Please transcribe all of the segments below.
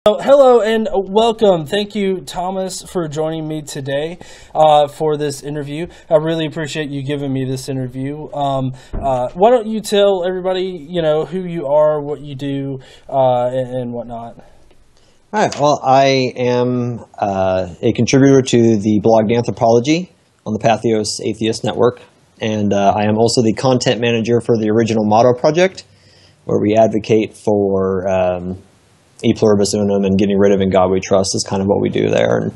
Hello and welcome. Thank you, Thomas, for joining me today for this interview. I really appreciate you giving me this interview. Why don't you tell everybody, who you are, what you do, and whatnot? All right. Well, I am a contributor to the blog Danthropology on the Patheos Atheist Network, and I am also the content manager for the Original Motto project, where we advocate for E pluribus unum and getting rid of In God We Trust is kind of what we do there, and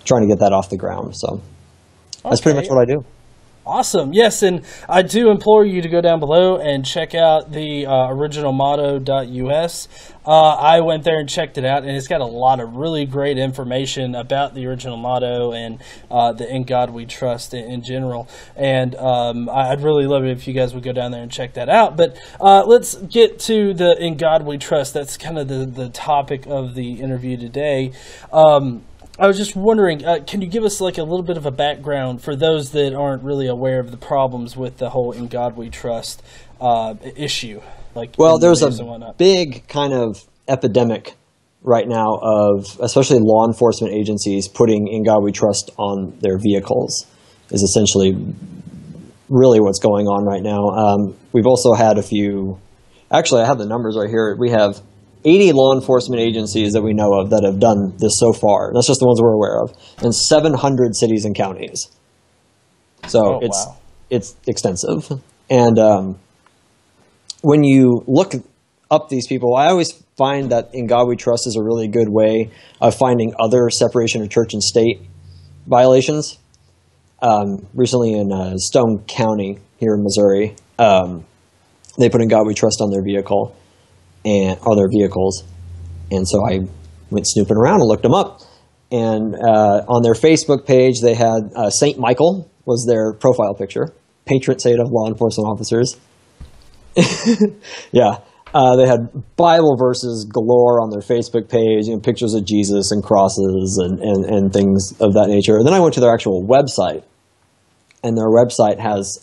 trying to get that off the ground. So that's pretty much what I do. Awesome. Yes, and I do implore you to go down below and check out the originalmotto.us. I went there and checked it out, and it's got a lot of really great information about the original motto and the In God We Trust in general. And I'd really love it if you guys would go down there and check that out. But let's get to the In God We Trust. That's kind of the topic of the interview today. I was just wondering, can you give us like a little bit of a background for those that aren't really aware of the problems with the whole In God We Trust issue? Well, there's a big kind of epidemic right now of especially law enforcement agencies putting In God We Trust on their vehicles is essentially really what's going on right now. We've also had a few, actually I have the numbers right here. We have 80 law enforcement agencies that we know of that have done this so far. That's just the ones we're aware of. And 700 cities and counties. So it's extensive. And when you look up these people, I always find that In God We Trust is a really good way of finding other separation of church and state violations. Recently in Stone County here in Missouri, they put In God We Trust on their vehicle. And other vehicles, and so I went snooping around and looked them up. And on their Facebook page, they had Saint Michael was their profile picture, patron saint of law enforcement officers. Yeah, they had Bible verses galore on their Facebook page, pictures of Jesus and crosses and things of that nature. And then I went to their actual website, and their website has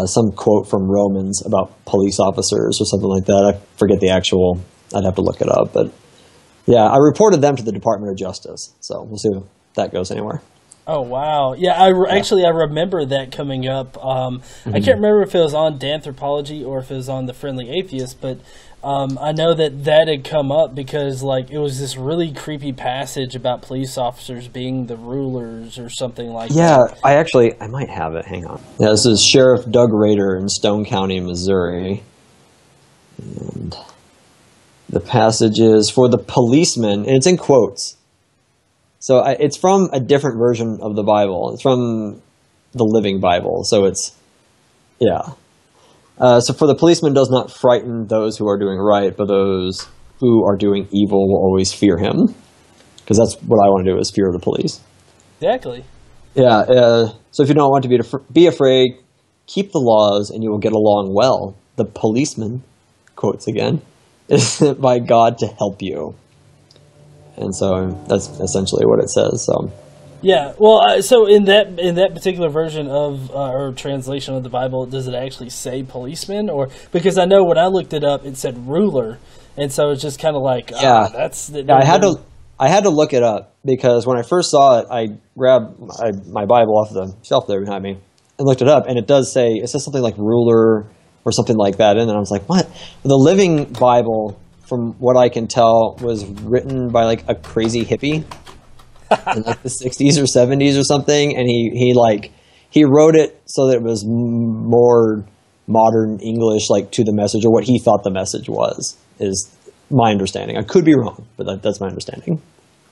some quote from Romans about police officers or something like that. I forget the actual, I'd have to look it up. But yeah, I reported them to the Department of Justice. So we'll see if that goes anywhere. Oh, wow. Yeah, I remember that coming up. I can't remember if it was on Danthropology or if it was on The Friendly Atheist, but I know that had come up because it was this really creepy passage about police officers being the rulers or something like that. Yeah, I might have it. Hang on. Yeah, this is Sheriff Doug Rader in Stone County, Missouri. And the passage is for the policeman, and it's in quotes. So it's from a different version of the Bible. It's from the Living Bible. So it's, yeah. So for the policeman does not frighten those who are doing right, but those who are doing evil will always fear him. Because that's what I want to do, is fear the police. Exactly. Yeah. So if you don't want to be afraid, keep the laws and you will get along well. The policeman, quotes again, is sent by God to help you. And so that's essentially what it says. So. Yeah, well, so in that particular version of or translation of the Bible, does it actually say policeman, or because I know when I looked it up, it said ruler, and so it's just kind of like that's. Yeah, I had to look it up because when I first saw it, I grabbed my Bible off the shelf there behind me and looked it up, and it says something like ruler or something like that, and then I was like, what? The Living Bible, from what I can tell, was written by a crazy hippie. In the 60s or 70s or something, and he wrote it so that it was more modern English, to the message, or what he thought the message was, is my understanding. I could be wrong, but that's my understanding.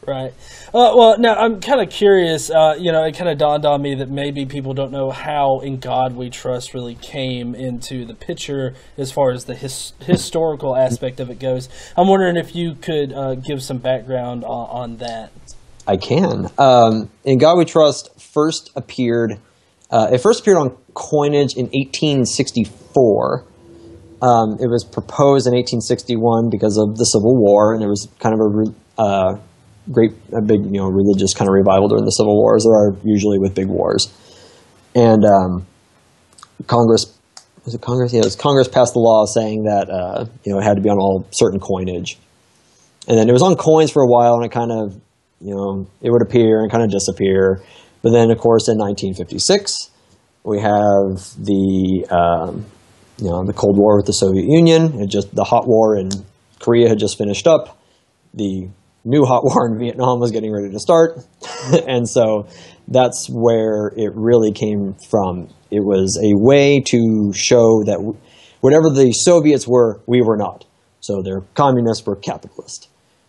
Right. Well, now I'm kind of curious. It kind of dawned on me that maybe people don't know how In God We Trust really came into the picture as far as the historical aspect of it goes. I'm wondering if you could give some background on that. I can. In God We Trust first appeared on coinage in 1864. It was proposed in 1861 because of the Civil War, and there was kind of a big religious kind of revival during the Civil War, as there are usually with big wars. And Congress passed the law saying that it had to be on all certain coinage. And then it was on coins for a while, and it kind of, it would appear and kind of disappear. But then, of course, in 1956, we have the Cold War with the Soviet Union. The hot war in Korea had just finished up. The new hot war in Vietnam was getting ready to start. And so that's where it really came from. It was a way to show that whatever the Soviets were, we were not. So they're communists, we're capitalist.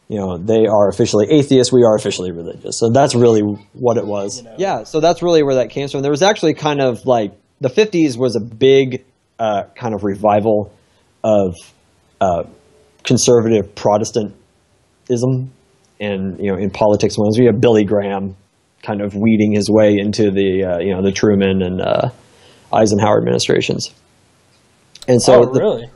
They are officially atheists, we are officially religious. So that's really what it was. Yeah, so that's really where that came from. There was actually kind of like, the 50s was a big kind of revival of conservative Protestantism. And, in politics, once we have Billy Graham kind of weeding his way into the Truman and Eisenhower administrations. And so really?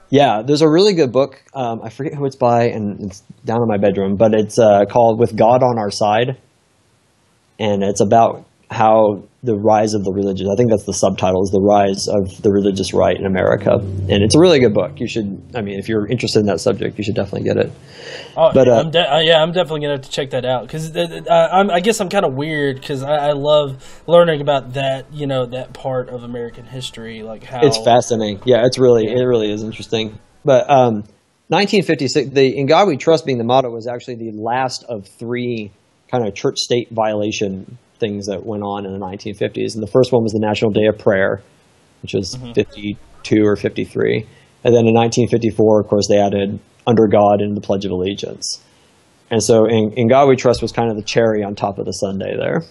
Yeah, there's a really good book. I forget who it's by, and it's down in my bedroom, but it's called With God on Our Side. And it's about how the rise of the religious, I think that's the subtitle, is The Rise of the Religious Right in America. And it's a really good book. You should, if you're interested in that subject, you should definitely get it. Oh, but, I'm definitely going to have to check that out. Because I guess I'm kind of weird, because I love learning about that, that part of American history. Like how it's fascinating. Yeah, it really is interesting. But 1956, the In God We Trust being the motto was actually the last of three kind of church-state violation things that went on in the 1950s. And the first one was the National Day of Prayer, which was 52 or 53. And then in 1954, of course, they added Under God and the Pledge of Allegiance. And so in God We Trust was kind of the cherry on top of the sundae there.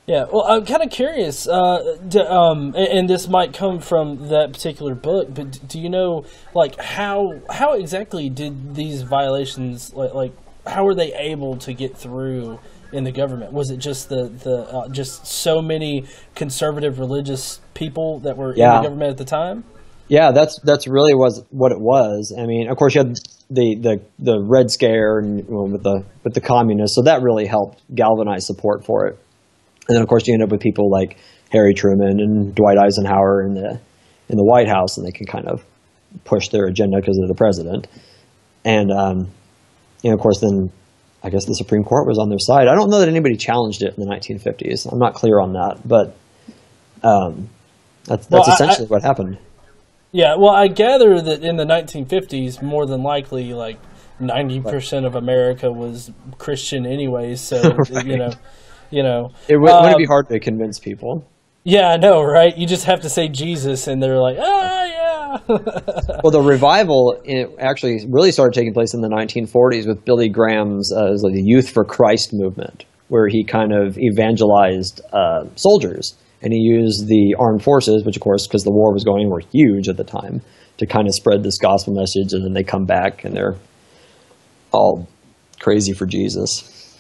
Yeah, well, I'm kind of curious, and this might come from that particular book, but do you know, like, how exactly did these violations, like how were they able to get through in the government? Was it just just so many conservative religious people that were in the government at the time? Yeah, that's really what it was. Of course, you had the Red Scare and with the communists, so that really helped galvanize support for it. And then, of course, you end up with people like Harry Truman and Dwight Eisenhower in the White House, and they can kind of push their agenda because they're the president. And of course, then I guess the Supreme Court was on their side. I don't know that anybody challenged it in the 1950s. I'm not clear on that, but that's essentially what happened. Yeah, well, I gather that in the 1950s, more than likely, like 90% of America was Christian anyways. So right. Wouldn't it be hard to convince people? Yeah, I know, right? You just have to say Jesus, and they're like, yeah. Well, the revival actually really started taking place in the 1940s with Billy Graham's the Youth for Christ movement, where he kind of evangelized soldiers. And he used the armed forces, which, of course, because the war was going, were huge at the time, to kind of spread this gospel message. And then they come back, and they're all crazy for Jesus.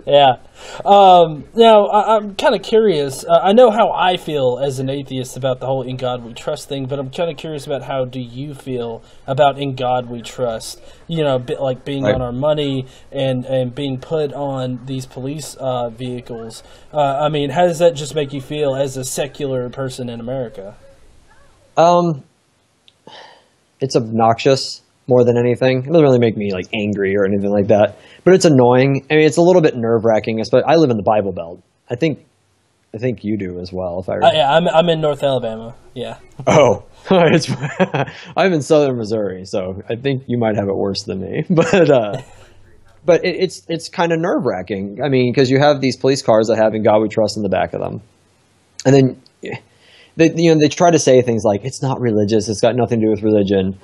Yeah. Now, I'm kind of curious. I know how I feel as an atheist about the whole In God We Trust thing, but I'm kind of curious about how do you feel about In God We Trust? Like being on our money and being put on these police vehicles. How does that just make you feel as a secular person in America? It's obnoxious more than anything. It doesn't really make me angry or anything like that. But it's annoying. It's a little bit nerve-wracking. I live in the Bible Belt. I think you do as well. Yeah, I'm in North Alabama. Yeah. Oh, I'm in Southern Missouri, so I think you might have it worse than me. But it's kind of nerve-wracking. Because you have these police cars that have In God We Trust in the back of them, and then they try to say things like it's not religious. It's got nothing to do with religion.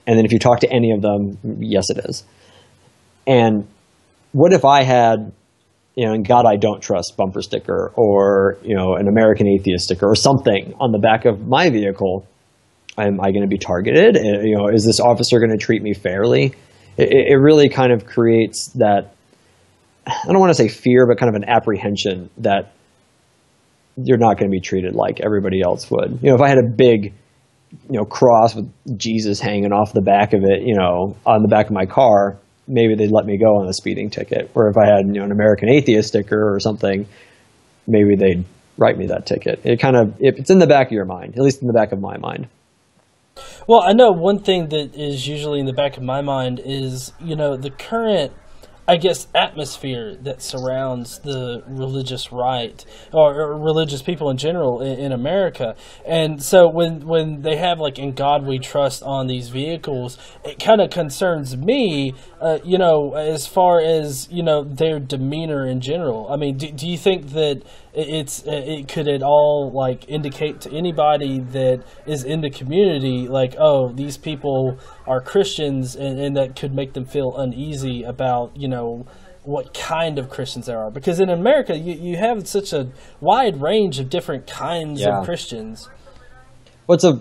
And then if you talk to any of them, yes, it is. And what if I had, In God I Don't Trust bumper sticker or, an American Atheist sticker or something on the back of my vehicle? Am I going to be targeted? Is this officer going to treat me fairly? It really kind of creates that, I don't want to say fear, but kind of an apprehension that you're not going to be treated like everybody else would. If I had a big cross with Jesus hanging off the back of it, on the back of my car, maybe they'd let me go on a speeding ticket. Or if I had, an American Atheist sticker or something, maybe they'd write me that ticket. It's in the back of your mind, at least in the back of my mind. Well, I know one thing that is usually in the back of my mind is, the current, I guess, atmosphere that surrounds the religious right or religious people in general in America. And so when they have like "In God We Trust" on these vehicles, it kind of concerns me, as far as, their demeanor in general. I mean, do you think that it could at all like indicate to anybody that is in the community like, oh, these people are Christians, and that could make them feel uneasy about, what kind of Christians there are? Because in America, you have such a wide range of different kinds of Christians. The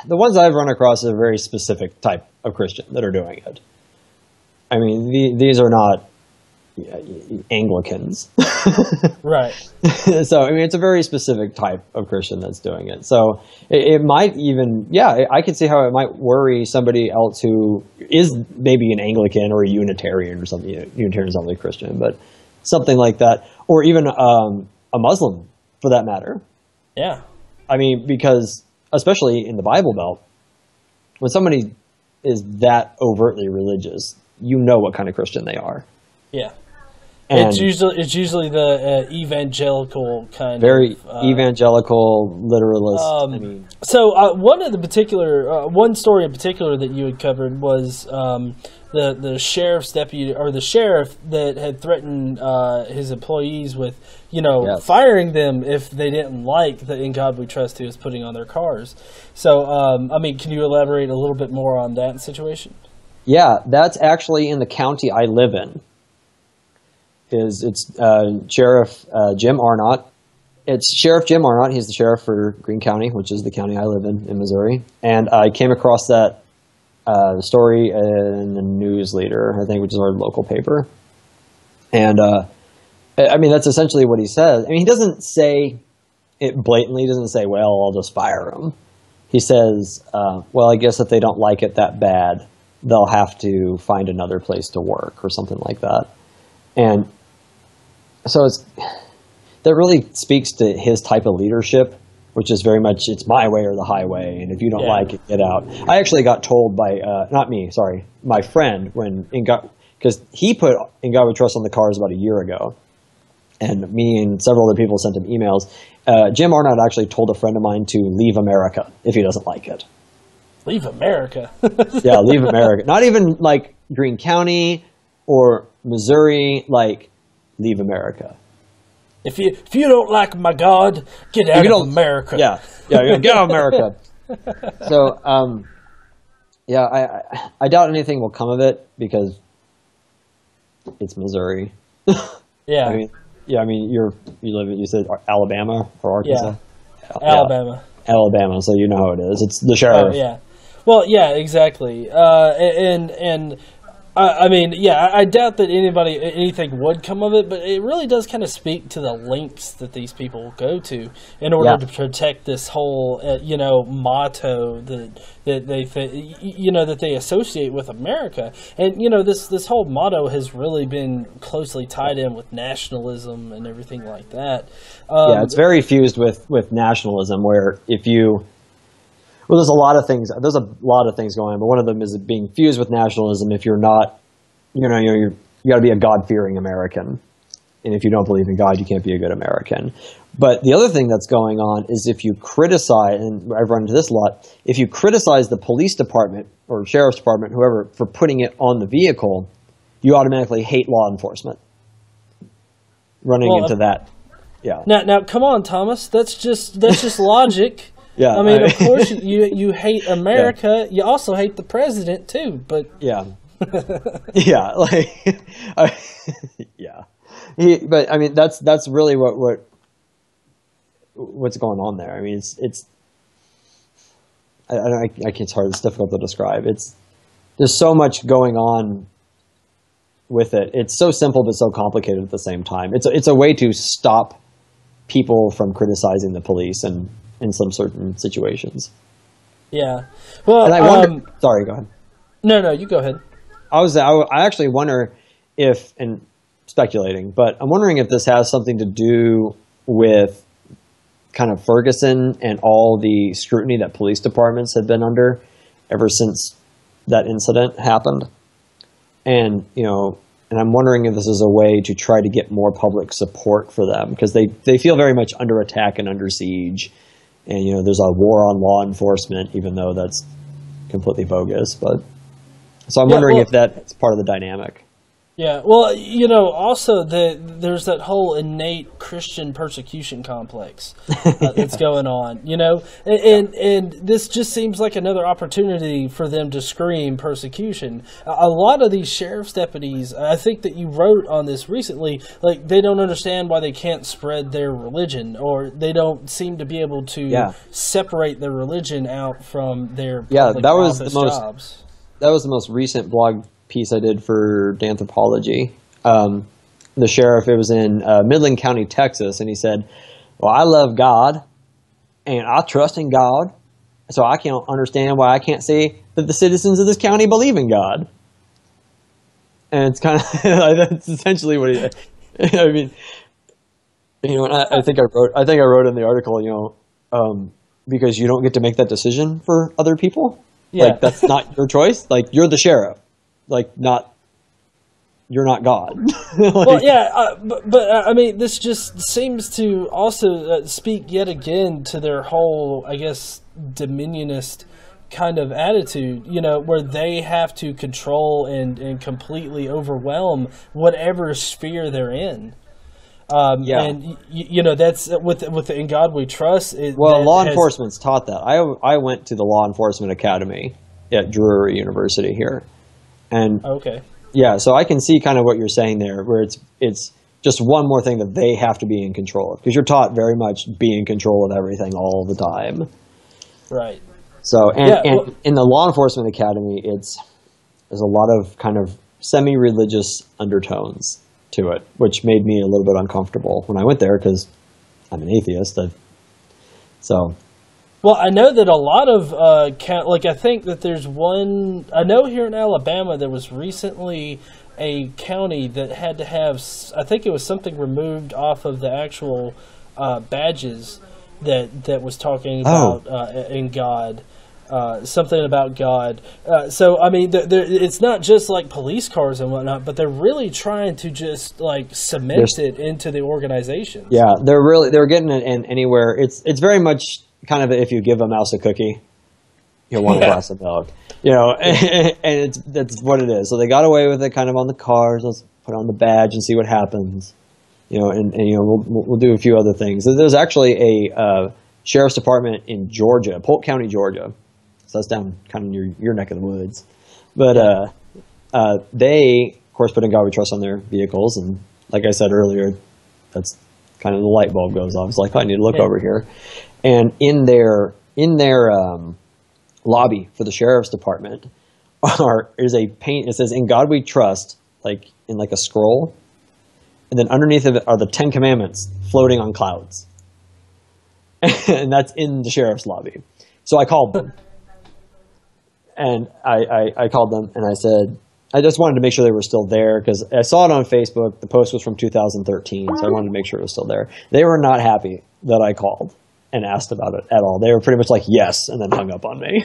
ones I've run across are a very specific type of Christian that are doing it. I mean, these are not Anglicans. Right. So, I mean, it's a very specific type of Christian that's doing it. So it might even, I can see how it might worry somebody else who is maybe an Anglican or a Unitarian or something. Unitarian is not really Christian, but something like that. Or even a Muslim, for that matter. Yeah. I mean, because especially in the Bible Belt, when somebody is that overtly religious, you know what kind of Christian they are. Yeah. It's usually the evangelical kind very of evangelical literalist. So one story in particular that you had covered was the sheriff's deputy, or the sheriff that had threatened his employees with firing them if they didn't like the "In God We Trust" he was putting on their cars. So can you elaborate a little bit more on that situation? Yeah, that's actually in the county I live in. It's Sheriff Jim Arnott. It's Sheriff Jim Arnott. He's the sheriff for Greene County, which is the county I live in Missouri. And I came across that story in the News Leader, I think, which is our local paper. And that's essentially what he says. I mean, he doesn't say it blatantly. He doesn't say, "Well, I'll just fire him." He says, "Well, I guess if they don't like it that bad, they'll have to find another place to work," or something like that. And so that really speaks to his type of leadership, which is very much, it's my way or the highway, and if you don't like it, get out. I actually got told by, my friend, because he put "In God We Trust" on the cars about a year ago, and me and several other people sent him emails. Jim Arnott actually told a friend of mine to leave America if he doesn't like it. Leave America? Yeah, leave America. Not even like Greene County or Missouri, like leave America. If you don't like my God, get out of America. Yeah, get out of America. So, I doubt anything will come of it because it's Missouri. Yeah. You said Alabama or Arkansas? Yeah. Alabama. Alabama, so you know how it is. It's the sheriff. Oh, yeah. Well, yeah, exactly. I doubt that anything would come of it, but it really does kind of speak to the lengths that these people go to in order to protect this whole, motto that they associate with America. And, this whole motto has really been closely tied in with nationalism and everything like that. It's very fused with nationalism, where there's a lot of things going on, but one of them is being fused with nationalism. If you're not, you got to be a God-fearing American. And if you don't believe in God, you can't be a good American. But the other thing that's going on is if you criticize, and I've run into this a lot, if you criticize the police department or sheriff's department, whoever, for putting it on the vehicle, you automatically hate law enforcement. Running into that. Yeah. Now, come on, Thomas. That's just logic. Yeah, of course you hate America. Yeah. You also hate the president too, but yeah, that's really what's going on there. I mean, it's it's difficult to describe. There's so much going on with it. It's so simple but so complicated at the same time. It's a way to stop people from criticizing the police and in some certain situations. Yeah. Well, and I wonder. Sorry, go ahead. No, you go ahead. I actually wonder if, and speculating, but I'm wondering if this has something to do with kind of Ferguson and all the scrutiny that police departments have been under ever since that incident happened. And, and I'm wondering if this is a way to try to get more public support for them, because they feel very much under attack and under siege. And, there's a war on law enforcement, even though that's completely bogus. But so I'm wondering if that's part of the dynamic. Yeah, well, also there's that whole innate Christian persecution complex that's going on, and this just seems like another opportunity for them to scream persecution. A lot of these sheriff's deputies, I think that you wrote on this recently, like they don't understand why they can't spread their religion, or they don't seem to be able to separate their religion out from their public office jobs. That was the most recent blog piece I did for Danthropology. The sheriff, it was in Midland County, Texas, and he said, well, I love God, and I trust in God, so I can't understand why I can't say that the citizens of this county believe in God. And it's kind of, that's essentially what he, I mean, and I think I wrote in the article, because you don't get to make that decision for other people. Yeah. Like, that's not your choice. Like, you're the sheriff. Like, you're not God. Well, yeah, but I mean, this just seems to also speak yet again to their whole, I guess, dominionist kind of attitude, where they have to control and completely overwhelm whatever sphere they're in. And that's with the In God We Trust. Law enforcement's taught that. I went to the law enforcement academy at Drury University here, and so I can see kind of what you're saying there, where it's just one more thing that they have to be in control of, because you're taught very much be in control of everything all the time. Right. So and in the law enforcement academy, there's a lot of kind of semi-religious undertones to it, which made me a little bit uncomfortable when I went there, because I'm an atheist. Well, I know that a lot of, I think that there's one, I know here in Alabama there was recently a county that had to have, I think it was something removed off of the actual badges that was talking about in God. Something about God. So, I mean, it's not just like police cars and whatnot, but they're really trying to just like cement it into the organization. Yeah, they're getting it in anywhere. It's very much kind of if you give a mouse a cookie, you'll want a glass of milk. And that's what it is. So they got away with it kind of on the cars. Let's put on the badge and see what happens. And we'll do a few other things. There's actually a sheriff's department in Georgia, Polk County, Georgia. So that's down kind of near your neck of the woods. But they, of course, put In God We Trust on their vehicles. And like I said earlier, that's kind of the light bulb goes off. It's like, I need to look over here. And in their lobby for the sheriff's department is a paint. It says, In God We Trust, like in like a scroll. And then underneath of it are the 10 Commandments floating on clouds. And that's in the sheriff's lobby. So I called them. And I called them and I said, I just wanted to make sure they were still there, because I saw it on Facebook. The post was from 2013, so I wanted to make sure it was still there. They were not happy that I called and asked about it at all. They were pretty much like, yes, and then hung up on me.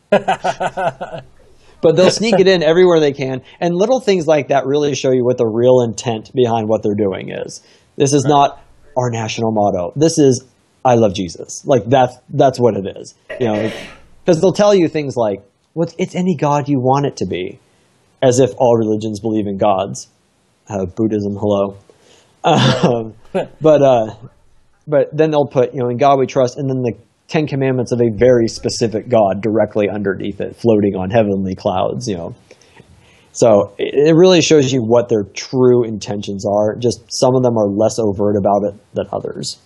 But they'll sneak it in everywhere they can. And little things like that really show you what the real intent behind what they're doing is. This is not our national motto. This is, I love Jesus. Like, that's what it is. Because they'll tell you things like, well, it's any God you want it to be, as if all religions believe in gods. Buddhism, hello. But then they'll put, In God We Trust, and then the 10 Commandments of a very specific God directly underneath it, floating on heavenly clouds, So it really shows you what their true intentions are. Just some of them are less overt about it than others.